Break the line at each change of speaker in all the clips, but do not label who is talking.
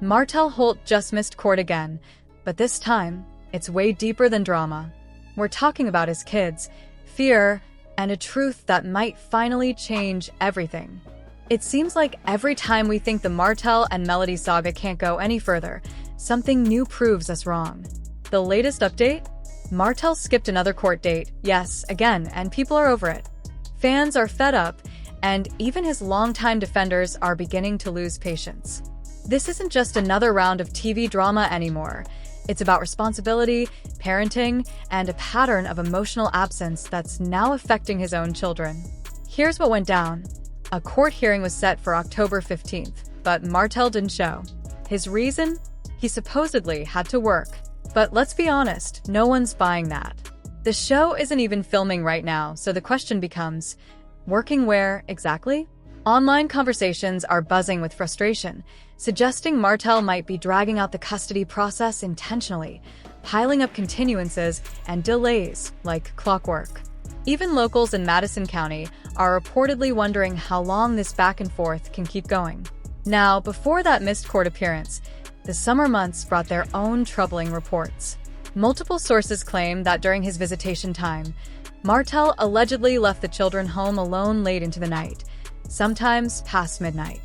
Martell Holt just missed court again, but this time, it's way deeper than drama. We're talking about his kids, fear, and a truth that might finally change everything. It seems like every time we think the Martell and Melody saga can't go any further, something new proves us wrong. The latest update? Martell skipped another court date, yes, again, and people are over it. Fans are fed up, and even his longtime defenders are beginning to lose patience. This isn't just another round of TV drama anymore. It's about responsibility, parenting, and a pattern of emotional absence that's now affecting his own children. Here's what went down. A court hearing was set for October 15th, but Martell didn't show. His reason? He supposedly had to work. But let's be honest, no one's buying that. The show isn't even filming right now, so the question becomes, working where exactly? Online conversations are buzzing with frustration, suggesting Martell might be dragging out the custody process intentionally, piling up continuances and delays like clockwork. Even locals in Madison County are reportedly wondering how long this back and forth can keep going. Now, before that missed court appearance, the summer months brought their own troubling reports. Multiple sources claim that during his visitation time, Martell allegedly left the children home alone late into the night, sometimes past midnight.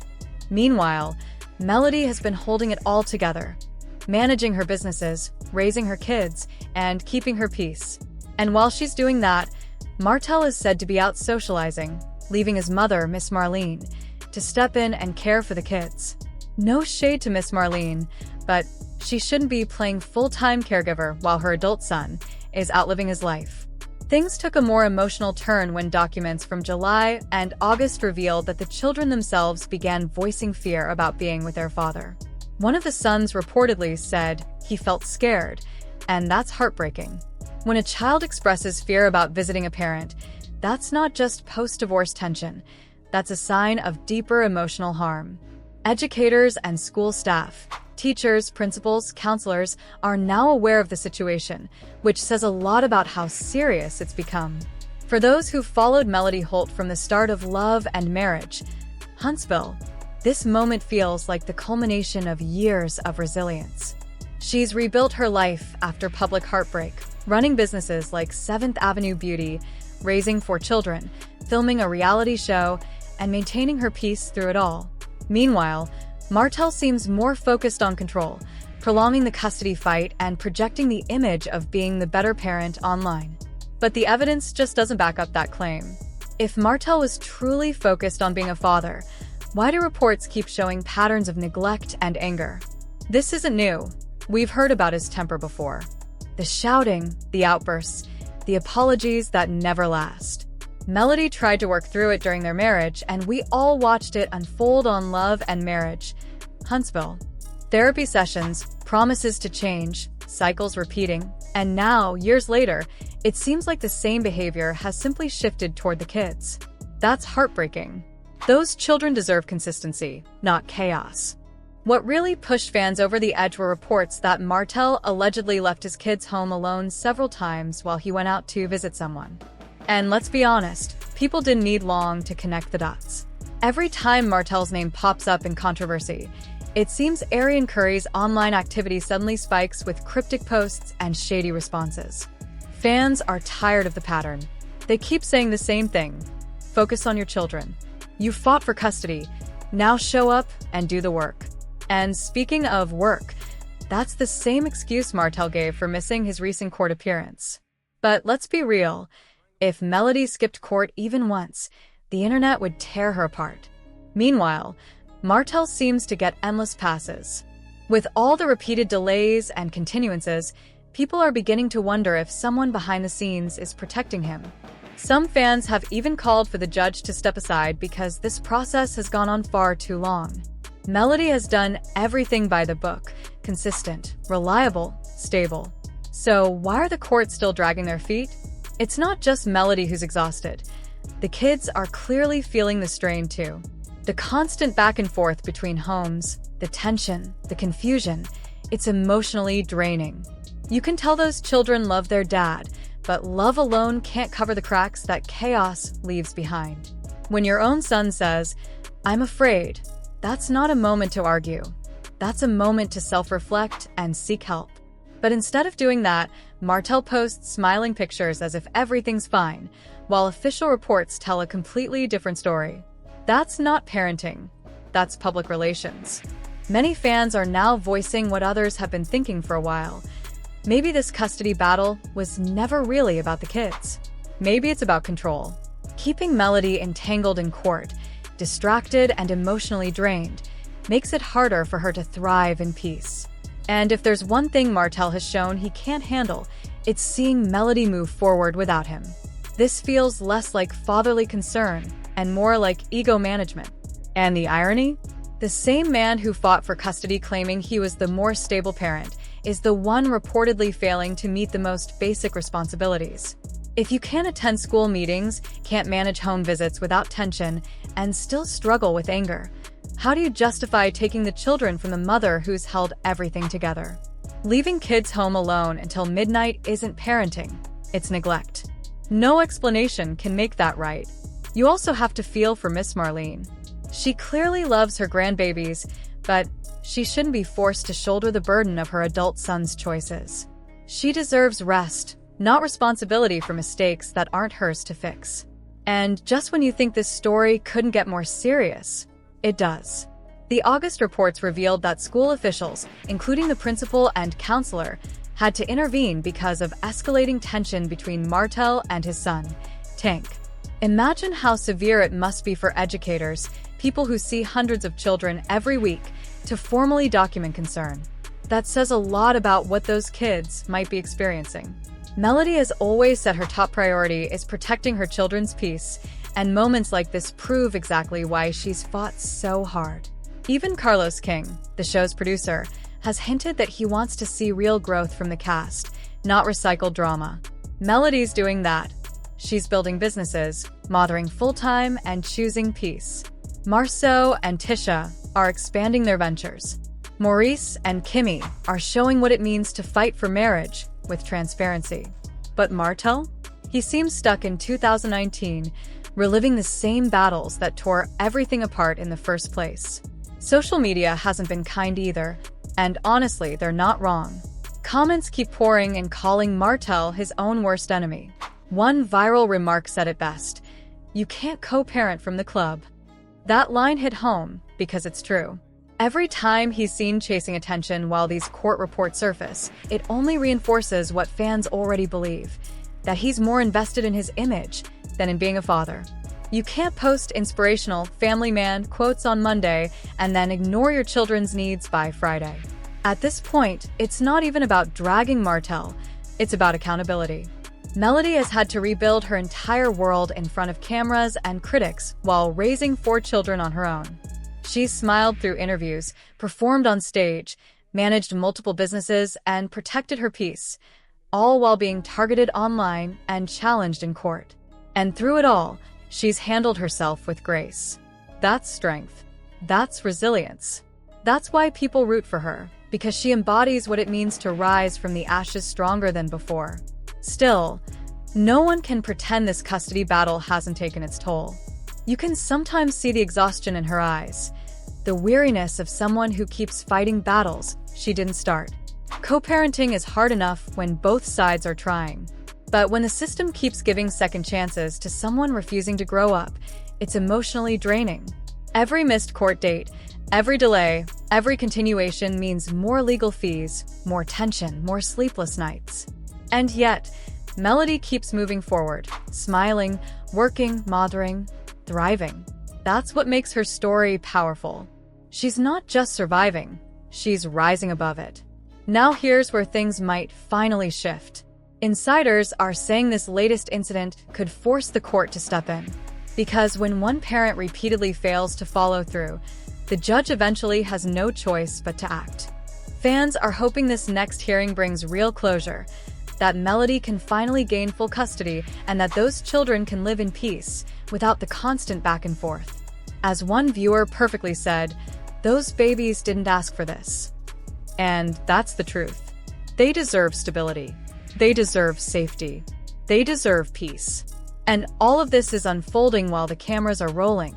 Meanwhile, Melody has been holding it all together, managing her businesses, raising her kids, and keeping her peace. And while she's doing that, Martell is said to be out socializing, leaving his mother, Miss Marlene, to step in and care for the kids. No shade to Miss Marlene, but she shouldn't be playing full-time caregiver while her adult son is outliving his life. Things took a more emotional turn when documents from July and August revealed that the children themselves began voicing fear about being with their father. One of the sons reportedly said he felt scared, and that's heartbreaking. When a child expresses fear about visiting a parent, that's not just post-divorce tension, that's a sign of deeper emotional harm. Educators and school staff, teachers, principals, counselors are now aware of the situation, which says a lot about how serious it's become. For those who followed Melody Holt from the start of love and marriage, Huntsville, this moment feels like the culmination of years of resilience. She's rebuilt her life after public heartbreak, running businesses like 7th Avenue Beauty, raising 4 children, filming a reality show, and maintaining her peace through it all. Meanwhile, Martell seems more focused on control, prolonging the custody fight and projecting the image of being the better parent online. But the evidence just doesn't back up that claim. If Martell was truly focused on being a father, why do reports keep showing patterns of neglect and anger? This isn't new. We've heard about his temper before. The shouting, the outbursts, the apologies that never last. Melody tried to work through it during their marriage, and we all watched it unfold on Love and Marriage. Huntsville. Therapy sessions, promises to change, cycles repeating, and now, years later, it seems like the same behavior has simply shifted toward the kids. That's heartbreaking. Those children deserve consistency, not chaos. What really pushed fans over the edge were reports that Martell allegedly left his kids home alone several times while he went out to visit someone. And let's be honest, people didn't need long to connect the dots. Every time Martell's name pops up in controversy, it seems Arionne Curry's online activity suddenly spikes with cryptic posts and shady responses. Fans are tired of the pattern. They keep saying the same thing. Focus on your children. You fought for custody. Now show up and do the work. And speaking of work, that's the same excuse Martell gave for missing his recent court appearance. But let's be real. If Melody skipped court even once, the internet would tear her apart. Meanwhile, Martell seems to get endless passes. With all the repeated delays and continuances, people are beginning to wonder if someone behind the scenes is protecting him. Some fans have even called for the judge to step aside because this process has gone on far too long. Melody has done everything by the book, consistent, reliable, stable. So why are the courts still dragging their feet? It's not just Melody who's exhausted. The kids are clearly feeling the strain too. The constant back and forth between homes, the tension, the confusion, it's emotionally draining. You can tell those children love their dad, but love alone can't cover the cracks that chaos leaves behind. When your own son says, "I'm afraid," that's not a moment to argue. that's a moment to self-reflect and seek help. But instead of doing that, Martell posts smiling pictures as if everything's fine, while official reports tell a completely different story. That's not parenting. That's public relations. Many fans are now voicing what others have been thinking for a while. Maybe this custody battle was never really about the kids. Maybe it's about control. Keeping Melody entangled in court, distracted and emotionally drained, makes it harder for her to thrive in peace. And if there's one thing Martell has shown he can't handle, it's seeing Melody move forward without him. This feels less like fatherly concern and more like ego management. And the irony? The same man who fought for custody claiming he was the more stable parent is the one reportedly failing to meet the most basic responsibilities. If you can't attend school meetings, can't manage home visits without tension, and still struggle with anger, how do you justify taking the children from the mother who's held everything together? Leaving kids home alone until midnight isn't parenting, it's neglect. No explanation can make that right. You also have to feel for Miss Marlene. She clearly loves her grandbabies, but she shouldn't be forced to shoulder the burden of her adult son's choices. She deserves rest, not responsibility for mistakes that aren't hers to fix. And just when you think this story couldn't get more serious, it does. The August reports revealed that school officials, including the principal and counselor, had to intervene because of escalating tension between Martell and his son, Tank. Imagine how severe it must be for educators, people who see hundreds of children every week, to formally document concern. That says a lot about what those kids might be experiencing. Melody has always said her top priority is protecting her children's peace, and moments like this prove exactly why she's fought so hard. Even Carlos King, the show's producer, has hinted that he wants to see real growth from the cast, not recycled drama. Melody's doing that. She's building businesses, mothering full-time, and choosing peace. Marceau and Tisha are expanding their ventures. Maurice and Kimmy are showing what it means to fight for marriage with transparency. But Martell? He seems stuck in 2019, reliving the same battles that tore everything apart in the first place. Social media hasn't been kind either, and honestly, they're not wrong. Comments keep pouring and calling Martell his own worst enemy. One viral remark said it best: "You can't co-parent from the club." That line hit home because it's true. Every time he's seen chasing attention while these court reports surface, it only reinforces what fans already believe, that he's more invested in his image than in being a father. You can't post inspirational family man quotes on Monday and then ignore your children's needs by Friday. At this point, it's not even about dragging Martell, it's about accountability. Melody has had to rebuild her entire world in front of cameras and critics while raising 4 children on her own. She's smiled through interviews, performed on stage, managed multiple businesses, and protected her peace, all while being targeted online and challenged in court. And through it all, she's handled herself with grace. That's strength. That's resilience. That's why people root for her, because she embodies what it means to rise from the ashes stronger than before. Still, no one can pretend this custody battle hasn't taken its toll. You can sometimes see the exhaustion in her eyes, the weariness of someone who keeps fighting battles she didn't start. Co-parenting is hard enough when both sides are trying. But when the system keeps giving second chances to someone refusing to grow up, it's emotionally draining. Every missed court date, every delay, every continuation means more legal fees, more tension, more sleepless nights. And yet, Melody keeps moving forward, smiling, working, mothering, thriving. That's what makes her story powerful. She's not just surviving, she's rising above it. Now here's where things might finally shift. Insiders are saying this latest incident could force the court to step in. Because when one parent repeatedly fails to follow through, the judge eventually has no choice but to act. Fans are hoping this next hearing brings real closure, that Melody can finally gain full custody, and that those children can live in peace without the constant back and forth. As one viewer perfectly said, "Those babies didn't ask for this." And that's the truth. They deserve stability. They deserve safety. They deserve peace. And all of this is unfolding while the cameras are rolling.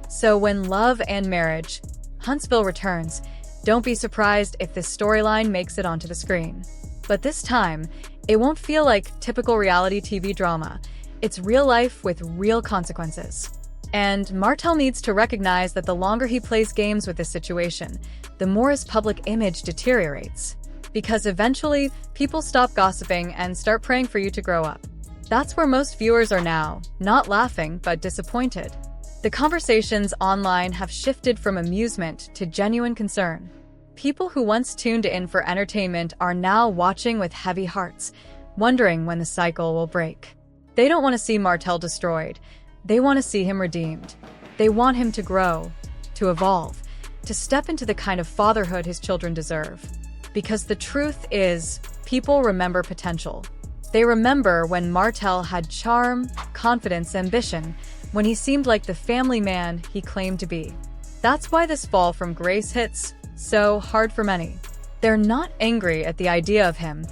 So when Love and Marriage, Huntsville returns, Don't be surprised if this storyline makes it onto the screen. But this time, it won't feel like typical reality TV drama. It's real life with real consequences. And Martell needs to recognize that the longer he plays games with this situation, the more his public image deteriorates. Because eventually, people stop gossiping and start praying for you to grow up. That's where most viewers are now, not laughing, but disappointed. The conversations online have shifted from amusement to genuine concern. People who once tuned in for entertainment are now watching with heavy hearts, wondering when the cycle will break. They don't want to see Martell destroyed. They want to see him redeemed. They want him to grow, to evolve, to step into the kind of fatherhood his children deserve. Because the truth is, people remember potential. They remember when Martell had charm, confidence, ambition, when he seemed like the family man he claimed to be. That's why this fall from grace hits so hard for many. They're not angry at the idea of him.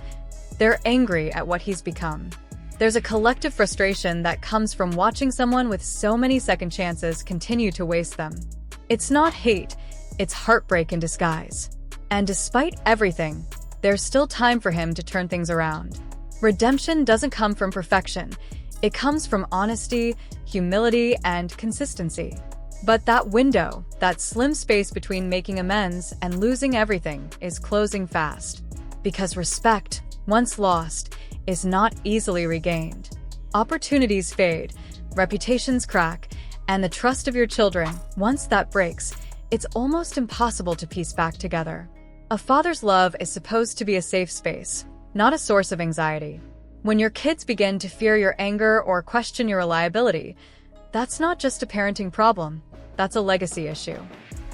They're angry at what he's become. There's a collective frustration that comes from watching someone with so many second chances continue to waste them. It's not hate, it's heartbreak in disguise. And despite everything, there's still time for him to turn things around. Redemption doesn't come from perfection. It comes from honesty, humility, and consistency. But that window, that slim space between making amends and losing everything, is closing fast. Because respect, once lost, is not easily regained. Opportunities fade, reputations crack, and the trust of your children, once that breaks, it's almost impossible to piece back together. A father's love is supposed to be a safe space, not a source of anxiety. When your kids begin to fear your anger or question your reliability, that's not just a parenting problem, that's a legacy issue.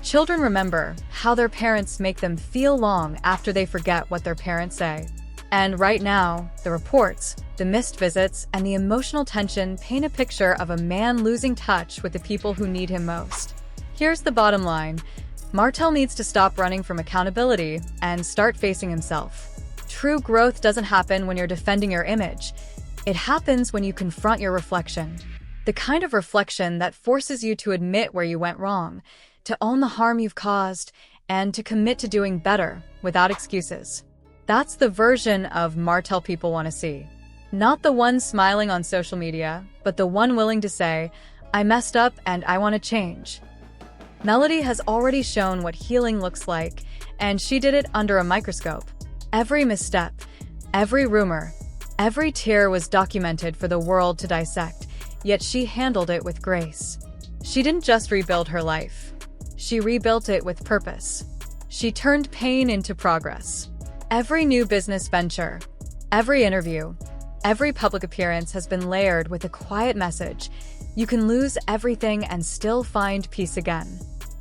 Children remember how their parents make them feel long after they forget what their parents say. And right now, the reports, the missed visits, and the emotional tension paint a picture of a man losing touch with the people who need him most. Here's the bottom line. Martell needs to stop running from accountability and start facing himself. True growth doesn't happen when you're defending your image. It happens when you confront your reflection. The kind of reflection that forces you to admit where you went wrong, to own the harm you've caused, and to commit to doing better without excuses. That's the version of Martell people want to see. Not the one smiling on social media, but the one willing to say, I messed up and I want to change. Melody has already shown what healing looks like, and she did it under a microscope. Every misstep, every rumor, every tear was documented for the world to dissect, yet she handled it with grace. She didn't just rebuild her life. She rebuilt it with purpose. She turned pain into progress. Every new business venture, every interview, every public appearance has been layered with a quiet message. You can lose everything and still find peace again.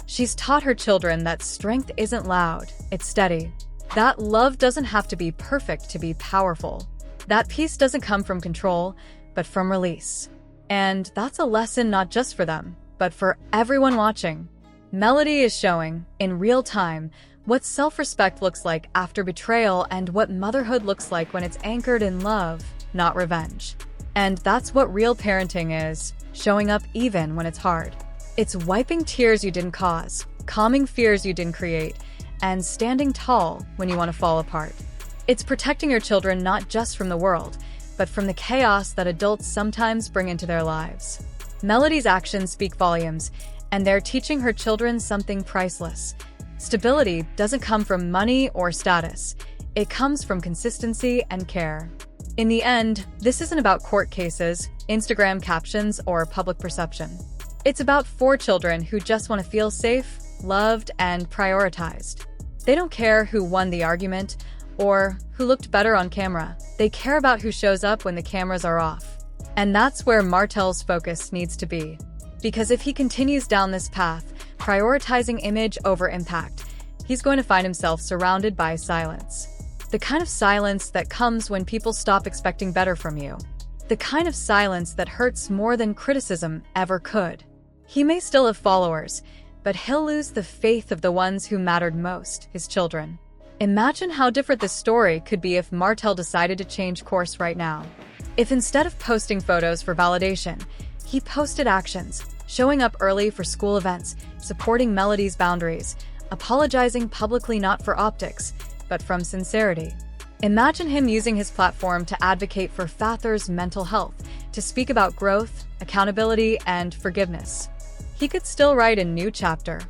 She's taught her children that strength isn't loud, it's steady. That love doesn't have to be perfect to be powerful. That peace doesn't come from control, but from release. And that's a lesson not just for them, but for everyone watching. Melody is showing, in real time, what self-respect looks like after betrayal and what motherhood looks like when it's anchored in love, not revenge. And that's what real parenting is, showing up even when it's hard. It's wiping tears you didn't cause, calming fears you didn't create, and standing tall when you want to fall apart. It's protecting your children not just from the world, but from the chaos that adults sometimes bring into their lives. Melody's actions speak volumes, and they're teaching her children something priceless. Stability doesn't come from money or status. It comes from consistency and care. In the end, this isn't about court cases, Instagram captions, or public perception. It's about 4 children who just want to feel safe, loved, and prioritized. They don't care who won the argument or who looked better on camera. They care about who shows up when the cameras are off. And that's where Martell's focus needs to be. Because if he continues down this path, prioritizing image over impact, he's going to find himself surrounded by silence. The kind of silence that comes when people stop expecting better from you. The kind of silence that hurts more than criticism ever could. He may still have followers, but he'll lose the faith of the ones who mattered most, his children. Imagine how different this story could be if Martell decided to change course right now. If instead of posting photos for validation, he posted actions, showing up early for school events, supporting Melody's boundaries, apologizing publicly not for optics, but from sincerity. Imagine him using his platform to advocate for fathers' mental health, to speak about growth, accountability, and forgiveness. He could still write a new chapter,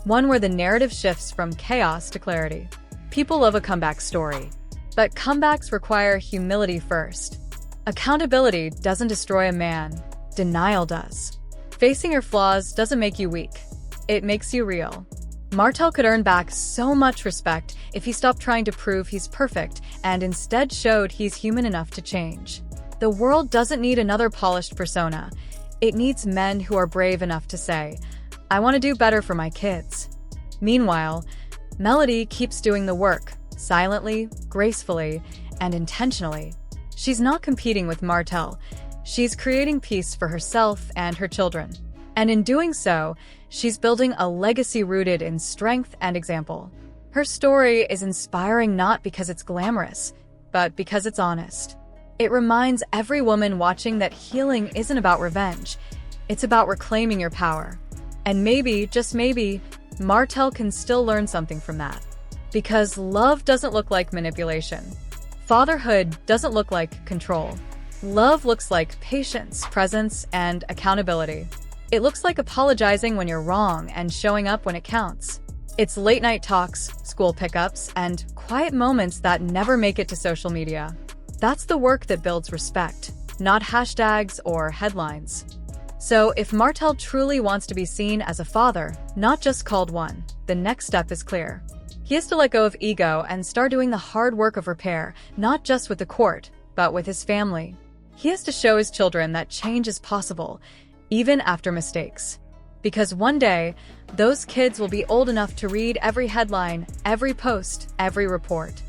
one where the narrative shifts from chaos to clarity. People love a comeback story, but comebacks require humility first. Accountability doesn't destroy a man, denial does. Facing your flaws doesn't make you weak, it makes you real. Martell could earn back so much respect if he stopped trying to prove he's perfect and instead showed he's human enough to change. The world doesn't need another polished persona. It needs men who are brave enough to say, "I want to do better for my kids." Meanwhile, Melody keeps doing the work, silently, gracefully, and intentionally. She's not competing with Martell. She's creating peace for herself and her children. And in doing so, she's building a legacy rooted in strength and example. Her story is inspiring not because it's glamorous, but because it's honest. It reminds every woman watching that healing isn't about revenge. It's about reclaiming your power. And maybe, just maybe, Martell can still learn something from that. Because love doesn't look like manipulation. Fatherhood doesn't look like control. Love looks like patience, presence, and accountability. It looks like apologizing when you're wrong and showing up when it counts. It's late-night talks, school pickups, and quiet moments that never make it to social media. That's the work that builds respect, not hashtags or headlines. So if Martell truly wants to be seen as a father, not just called one, the next step is clear. He has to let go of ego and start doing the hard work of repair, not just with the court, but with his family. He has to show his children that change is possible, even after mistakes. Because one day, those kids will be old enough to read every headline, every post, every report.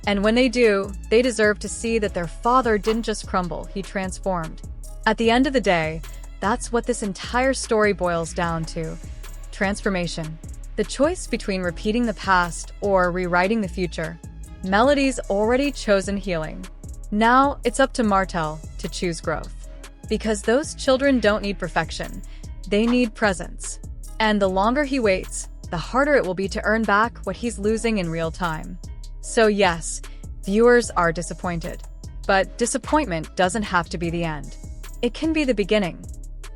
And when they do, they deserve to see that their father didn't just crumble, he transformed. At the end of the day, that's what this entire story boils down to: transformation. The choice between repeating the past or rewriting the future. Melody's already chosen healing. Now it's up to Martell to choose growth. Because those children don't need perfection, they need presence. And the longer he waits, the harder it will be to earn back what he's losing in real time. So yes, viewers are disappointed. But disappointment doesn't have to be the end. It can be the beginning.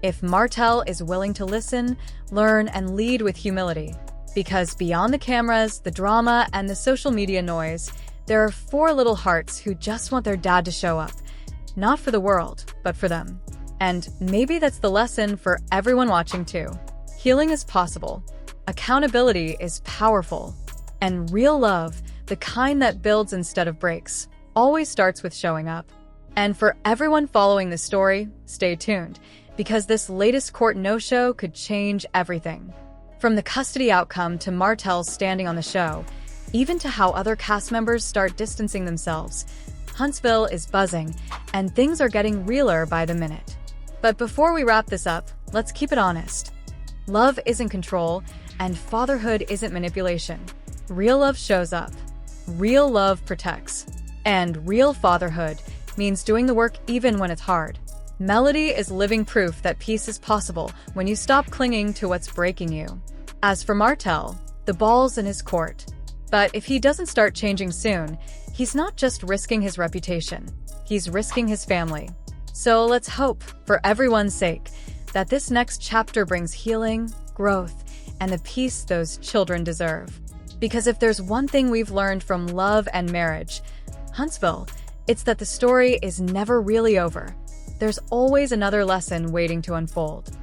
If Martell is willing to listen, learn, and lead with humility. Because beyond the cameras, the drama, and the social media noise, there are 4 little hearts who just want their dad to show up. Not for the world, but for them. And maybe that's the lesson for everyone watching too. Healing is possible. Accountability is powerful. And real love, the kind that builds instead of breaks, always starts with showing up. And for everyone following this story, stay tuned, because this latest court no-show could change everything. From the custody outcome to Martell standing on the show, even to how other cast members start distancing themselves, Huntsville is buzzing, and things are getting realer by the minute. But before we wrap this up, let's keep it honest. Love isn't control, and fatherhood isn't manipulation. Real love shows up. Real love protects. And real fatherhood means doing the work even when it's hard. Melody is living proof that peace is possible when you stop clinging to what's breaking you. As for Martell, the ball's in his court. But if he doesn't start changing soon, he's not just risking his reputation, he's risking his family. So let's hope, for everyone's sake, that this next chapter brings healing, growth, and the peace those children deserve. Because if there's one thing we've learned from love and marriage, Huntsville, it's that the story is never really over. There's always another lesson waiting to unfold.